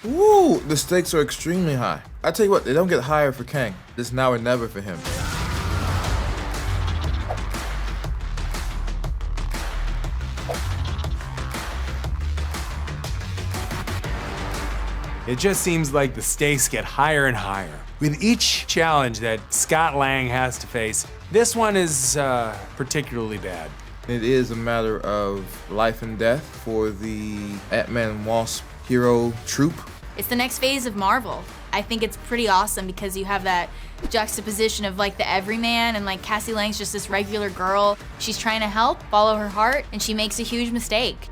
Ooh, the stakes are extremely high. I tell you what, they don't get higher for Kang. It's now or never for him. It just seems like the stakes get higher and higher. With each challenge that Scott Lang has to face, this one is particularly bad. It is a matter of life and death for the Ant-Man and Wasp hero troupe. It's the next phase of Marvel. I think it's pretty awesome because you have that juxtaposition of like the everyman and like Cassie Lang's just this regular girl. She's trying to help, follow her heart, and she makes a huge mistake.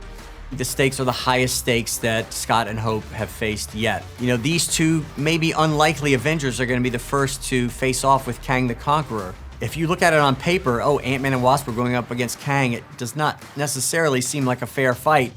The stakes are the highest stakes that Scott and Hope have faced yet. You know, these two maybe unlikely Avengers are gonna be the first to face off with Kang the Conqueror. If you look at it on paper, oh, Ant-Man and Wasp are going up against Kang, it does not necessarily seem like a fair fight.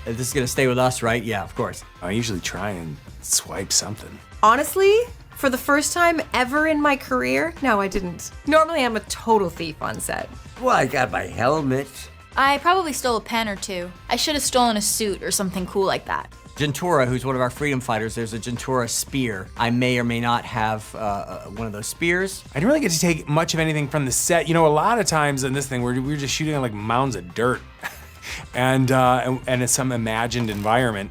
This is gonna stay with us, right? Yeah, of course. I usually try and swipe something. Honestly, for the first time ever in my career, no, I didn't. Normally, I'm a total thief on set. Well, I got my helmet. I probably stole a pen or two. I should have stolen a suit or something cool like that. Gentura, who's one of our freedom fighters, there's a Gentura spear. I may or may not have one of those spears. I didn't really get to take much of anything from the set. You know, a lot of times in this thing, we're just shooting on like mounds of dirt and in some imagined environment.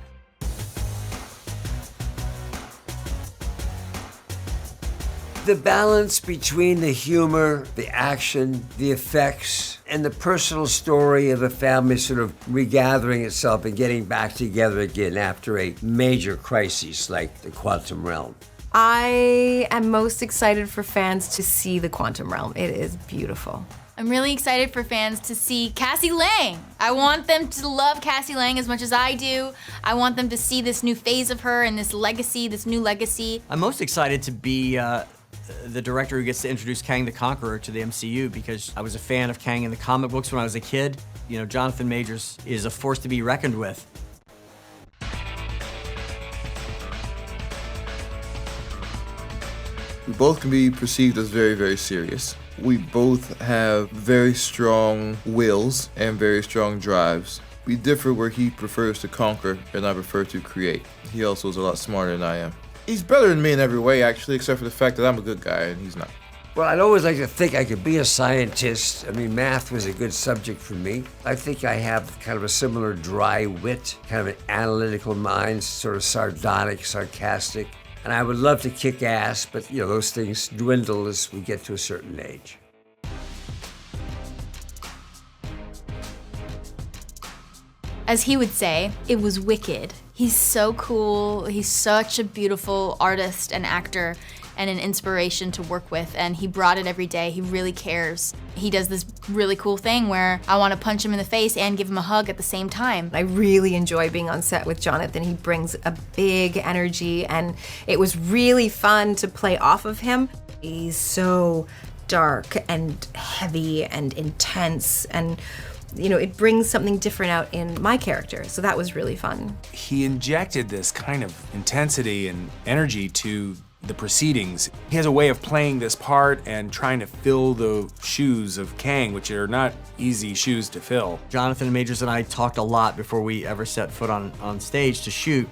The balance between the humor, the action, the effects, and the personal story of a family sort of regathering itself and getting back together again after a major crisis like the quantum realm. I am most excited for fans to see the quantum realm. It is beautiful. I'm really excited for fans to see Cassie Lang. I want them to love Cassie Lang as much as I do. I want them to see this new phase of her and this legacy, this new legacy. I'm most excited to be the director who gets to introduce Kang the Conqueror to the MCU because I was a fan of Kang in the comic books when I was a kid. You know, Jonathan Majors is a force to be reckoned with. We both can be perceived as very, very serious. We both have very strong wills and very strong drives. We differ where he prefers to conquer and I prefer to create. He also is a lot smarter than I am. He's better than me in every way, actually, except for the fact that I'm a good guy and he's not. Well, I'd always like to think I could be a scientist. I mean, math was a good subject for me. I think I have kind of a similar dry wit, kind of an analytical mind, sort of sardonic, sarcastic. And I would love to kick ass, but you know, those things dwindle as we get to a certain age. As he would say, it was wicked. He's so cool. He's such a beautiful artist and actor and an inspiration to work with, and he brought it every day. He really cares. He does this really cool thing where I want to punch him in the face and give him a hug at the same time. I really enjoy being on set with Jonathan. He brings a big energy, and it was really fun to play off of him. He's so dark and heavy and intense, and you know, it brings something different out in my character, so that was really fun. He injected this kind of intensity and energy to the proceedings. He has a way of playing this part and trying to fill the shoes of Kang, which are not easy shoes to fill. Jonathan Majors and I talked a lot before we ever set foot on stage to shoot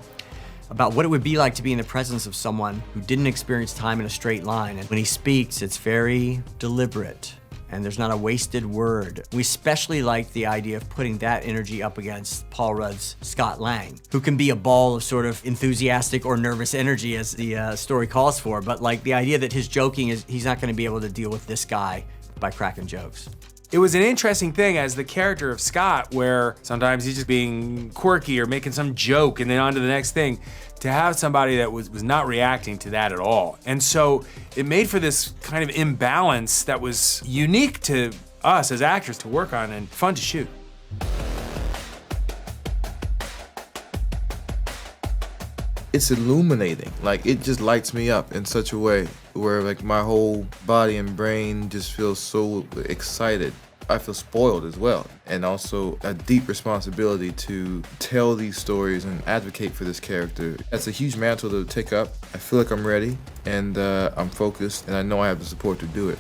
about what it would be like to be in the presence of someone who didn't experience time in a straight line. And when he speaks, it's very deliberate, and there's not a wasted word. We especially like the idea of putting that energy up against Paul Rudd's Scott Lang, who can be a ball of sort of enthusiastic or nervous energy as the story calls for, but like the idea that his joking is, he's not gonna be able to deal with this guy by cracking jokes. It was an interesting thing as the character of Scott, where sometimes he's just being quirky or making some joke and then on to the next thing, to have somebody that was not reacting to that at all. And so it made for this kind of imbalance that was unique to us as actors to work on and fun to shoot. It's illuminating. Like, it just lights me up in such a way where like my whole body and brain just feels so excited. I feel spoiled as well, and also a deep responsibility to tell these stories and advocate for this character. That's a huge mantle to take up. I feel like I'm ready, and I'm focused, and I know I have the support to do it.